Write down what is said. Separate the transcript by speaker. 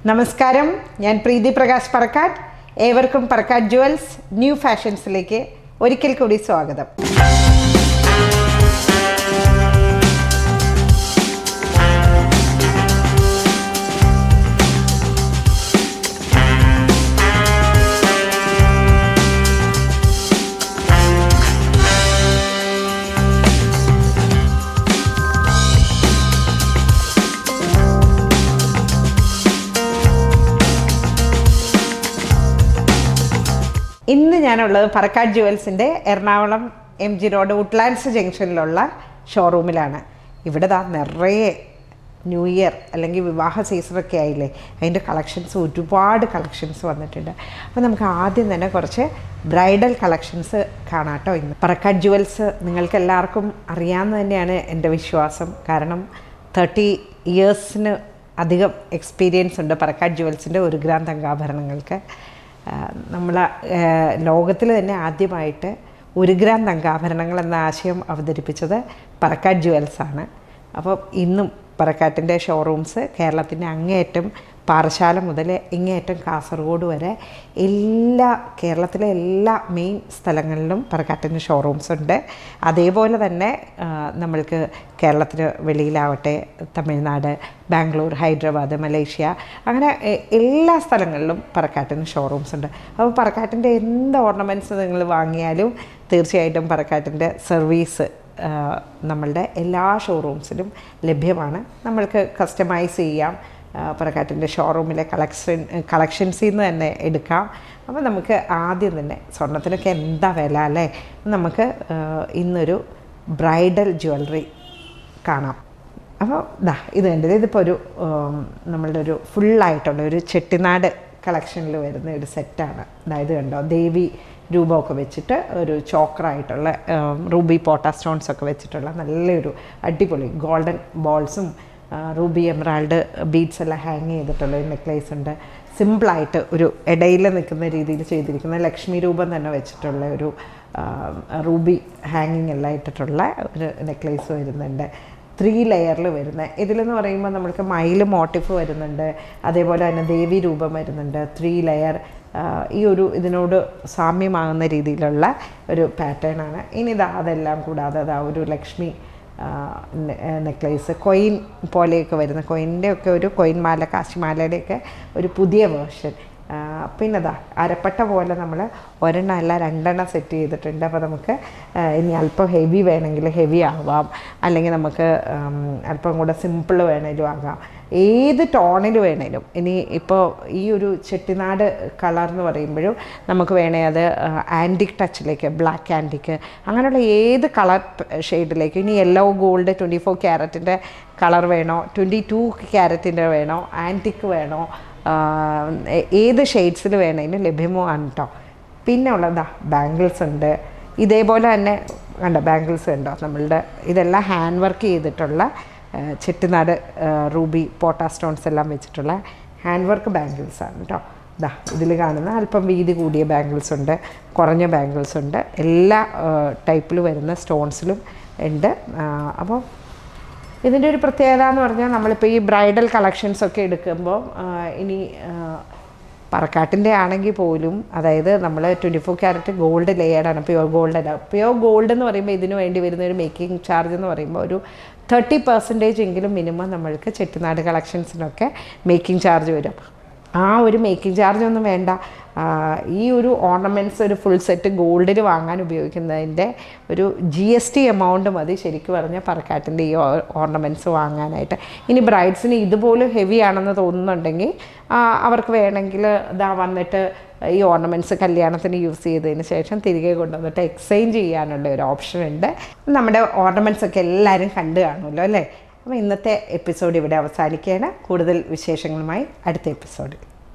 Speaker 1: നമസ്കാരം, ഞാൻ പ്രീതി പ്രകാശ് പറക്കാട്ട്. ഏവർക്കും പറക്കാട്ട് ജുവൽസ് ന്യൂ ഫാഷൻസിലേക്ക് ഒരിക്കൽ കൂടി സ്വാഗതം. ഇന്ന് ഞാനുള്ളത് പറക്കാട്ട് ജുവൽസിൻ്റെ എറണാകുളം MG റോഡ് വുഡ്ലാൻഡ്സ് ജംഗ്ഷനിലുള്ള ഷോറൂമിലാണ്. ഇവിടെ നിറയെ ന്യൂ ഇയർ അല്ലെങ്കിൽ വിവാഹ സീസണൊക്കെ ആയില്ലേ, അതിൻ്റെ ഒരുപാട് കളക്ഷൻസ് വന്നിട്ടുണ്ട്. അപ്പോൾ നമുക്ക് ആദ്യം തന്നെ കുറച്ച് ബ്രൈഡൽ കളക്ഷൻസ് കാണാം കേട്ടോ. ഇന്ന് പറക്കാട്ട് ജുവൽസ് നിങ്ങൾക്ക് എല്ലാവർക്കും അറിയാമെന്ന് തന്നെയാണ് എൻ്റെ വിശ്വാസം. കാരണം 30 ഇയേഴ്സിന് അധികം എക്സ്പീരിയൻസ് ഉണ്ട് പറക്കാട്ട് ജുവൽസിൻ്റെ 1 ഗ്രാം തങ്കാഭരണങ്ങൾക്ക്. ലോകത്തിൽ തന്നെ ആദ്യമായിട്ട് 1 ഗ്രാം തങ്കാഭരണങ്ങൾ എന്ന ആശയം അവതരിപ്പിച്ചത് പറക്കാട്ട് ജുവൽസാണ്. അപ്പോൾ ഇന്നും പറക്കാട്ടിൻ്റെ ഷോറൂംസ് കേരളത്തിൻ്റെ അങ്ങേയറ്റം പാറശാല മുതൽ ഇങ്ങേയറ്റം കാസർഗോഡ് വരെ കേരളത്തിലെ എല്ലാ മെയിൻ സ്ഥലങ്ങളിലും പറക്കാട്ടിൻ്റെ ഷോറൂംസ് ഉണ്ട്. അതേപോലെ തന്നെ നമ്മൾക്ക് കേരളത്തിന് വെളിയിലാവട്ടെ, തമിഴ്നാട്, ബാംഗ്ലൂർ, ഹൈദരാബാദ്, മലേഷ്യ, അങ്ങനെ എല്ലാ സ്ഥലങ്ങളിലും പറക്കാട്ടിന് ഷോറൂംസ് ഉണ്ട്. അപ്പോൾ പറക്കാട്ടിൻ്റെ എന്ത് ഓർണമെൻറ്റ്സ് നിങ്ങൾ വാങ്ങിയാലും തീർച്ചയായിട്ടും പറക്കാട്ടിൻ്റെ സർവീസ് നമ്മളുടെ എല്ലാ ഷോറൂംസിലും ലഭ്യമാണ്. നമ്മൾക്ക് കസ്റ്റമൈസ് ചെയ്യാം. പറക്കാട്ടിൻ്റെ ഷോറൂമിലെ കളക്ഷൻസിൽ നിന്ന് തന്നെ എടുക്കാം. അപ്പോൾ നമുക്ക് ആദ്യം തന്നെ സ്വർണ്ണത്തിനൊക്കെ എന്താ വില അല്ലേ, നമുക്ക് ഇന്നൊരു ബ്രൈഡൽ ജ്വല്ലറി കാണാം. അപ്പോൾ ഇത് കണ്ടത് ഇതിപ്പോൾ നമ്മളുടെ ഒരു ഫുള്ളായിട്ടുള്ള ഒരു ചെട്ടിനാട് കളക്ഷനിൽ വരുന്ന ഒരു സെറ്റാണ്. അതായത് കണ്ടോ, ദേവി രൂപമൊക്കെ വെച്ചിട്ട് ഒരു ചോക്കറായിട്ടുള്ള റൂബി പോട്ടാ സ്റ്റോൺസൊക്കെ വെച്ചിട്ടുള്ള നല്ലൊരു അടിപൊളി ഗോൾഡൻ ബോൾസും റൂബി എമറാൾഡ് ബീഡ്സ് എല്ലാം ഹാങ് ചെയ്തിട്ടുള്ള ഒരു നെക്ലേസ് ഉണ്ട്. സിമ്പിളായിട്ട് ഒരു ഇടയിൽ നിൽക്കുന്ന രീതിയിൽ ചെയ്തിരിക്കുന്ന ലക്ഷ്മി രൂപം തന്നെ വെച്ചിട്ടുള്ള ഒരു റൂബി ഹാങ്ങിങ് എല്ലാം ഇട്ടിട്ടുള്ള ഒരു നെക്ലേസ് വരുന്നുണ്ട്. 3 ലെയറിൽ വരുന്ന ഇതിലെന്ന് പറയുമ്പോൾ നമ്മൾക്ക് മയിൽ മോട്ടിഫ് വരുന്നുണ്ട്. അതേപോലെ തന്നെ ദേവി രൂപം വരുന്നുണ്ട്. 3 ലെയർ ഇതിനോട് സാമ്യമാകുന്ന രീതിയിലുള്ള ഒരു പാറ്റേൺ ആണ്. ഇനി അതെല്ലാം കൂടാതെ ഒരു ലക്ഷ്മി നെക്ലേസ്, കൊയിൻ പോലെയൊക്കെ വരുന്ന കൊയിൻ്റെ ഒക്കെ ഒരു കൊയിൻ മാല, കാശിമാലയുടെയൊക്കെ ഒരു പുതിയ വേർഷൻ. പിന്നെ അരപ്പട്ട പോലെ നമ്മൾ 1 അല്ല 2 സെറ്റ് ചെയ്തിട്ടുണ്ട്. അപ്പോൾ നമുക്ക് ഇനി അല്പം ഹെവി വേണമെങ്കിൽ ഹെവി ആവാം, അല്ലെങ്കിൽ നമുക്ക് അല്പം കൂടെ സിമ്പിൾ വേണമെങ്കിലും ആകാം, ഏത് ടോണിൽ വേണേലും. ഇനി ഇപ്പോൾ ഈ ഒരു ചെട്ടിനാട് കളർ എന്ന് പറയുമ്പോഴും നമുക്ക് വേണേൽ അത് ആൻറ്റിക് ടച്ചിലേക്ക്, ബ്ലാക്ക് ആൻറ്റിക്ക്, അങ്ങനെയുള്ള ഏത് കളർ ഷെയ്ഡിലേക്ക്, ഇനി യെല്ലോ ഗോൾഡ് 24 ക്യാരറ്റിൻ്റെ കളർ വേണോ, 22 ക്യാരറ്റിൻ്റെ വേണോ, ആൻറ്റിക്ക് വേണോ, ഏത് ഷെയ്ഡ്സിൽ വേണമെങ്കിലും ലഭ്യമാണ് കേട്ടോ. പിന്നെ ഉള്ളതാ ബാംഗിൾസ് ഉണ്ട്. ഇതേപോലെ തന്നെ കണ്ടോ ബാംഗിൾസ് ഉണ്ടോ, നമ്മളുടെ ഇതെല്ലാം ഹാൻഡ് വർക്ക് ചെയ്തിട്ടുള്ള ചെട്ടിനാട് റൂബി പോട്ടാ സ്റ്റോൺസ് എല്ലാം വെച്ചിട്ടുള്ള ഹാൻഡ് വർക്ക് ബാംഗിൾസാണ് കേട്ടോ. ഇതിൽ കാണുന്ന അല്പം വീതി കൂടിയ ബാംഗിൾസ് ഉണ്ട്, കുറഞ്ഞ ബാംഗിൾസ് ഉണ്ട്, എല്ലാ ടൈപ്പിൽ വരുന്ന സ്റ്റോൺസിലും ഉണ്ട്. അപ്പോൾ ഇതിൻ്റെ ഒരു പ്രത്യേകത എന്ന് പറഞ്ഞാൽ നമ്മളിപ്പോൾ ഈ ബ്രൈഡൽ കളക്ഷൻസൊക്കെ എടുക്കുമ്പോൾ ഇനി പറക്കാട്ടിൻ്റെ ആണെങ്കിൽ പോലും, അതായത് നമ്മൾ 24 ക്യാരറ്റ് ഗോൾഡ് ലെയർഡാണ്, പ്യുവർ ഗോൾഡ് അല്ല. പ്യുവർ ഗോൾഡ് എന്ന് പറയുമ്പോൾ ഇതിന് വേണ്ടി വരുന്ന ഒരു മേക്കിംഗ് ചാർജ് എന്ന് പറയുമ്പോൾ ഒരു 30% എങ്കിലും മിനിമം നമ്മൾക്ക് ചെട്ടിനാട് കളക്ഷൻസിനൊക്കെ മേക്കിംഗ് ചാർജ് വരും. ആ ഒരു മേക്കിംഗ് ചാർജ് ഒന്നും വേണ്ട. ഈ ഒരു ഓർണമെൻറ്റ്സ് ഒരു ഫുൾ സെറ്റ് ഗോൾഡിൽ വാങ്ങാൻ ഉപയോഗിക്കുന്നതിൻ്റെ ഒരു GST എമൗണ്ട് മതി ശരിക്കും പറഞ്ഞാൽ പറക്കാട്ടിൻ്റെ ഈ ഓർണമെൻറ്റ്സ് വാങ്ങാനായിട്ട്. ഇനി ബ്രൈഡ്സിന് ഇതുപോലെ ഹെവി ആണെന്ന് തോന്നുന്നുണ്ടെങ്കിൽ അവർക്ക് വേണമെങ്കിൽ വന്നിട്ട് ഈ ഓർണമെൻറ്റ്സ് കല്യാണത്തിന് യൂസ് ചെയ്തതിന് ശേഷം തിരികെ കൊണ്ടുവന്നിട്ട് എക്സ്ചേഞ്ച് ചെയ്യാനുള്ള ഒരു ഓപ്ഷൻ ഉണ്ട്. നമ്മുടെ ഓർണമെൻറ്റ്സൊക്കെ എല്ലാവരും കണ്ടു കാണുമല്ലോ അല്ലേ. അപ്പോൾ ഇന്നത്തെ എപ്പിസോഡ് ഇവിടെ അവസാനിക്കുകയാണ്. കൂടുതൽ വിശേഷങ്ങളുമായി അടുത്ത എപ്പിസോഡിൽ.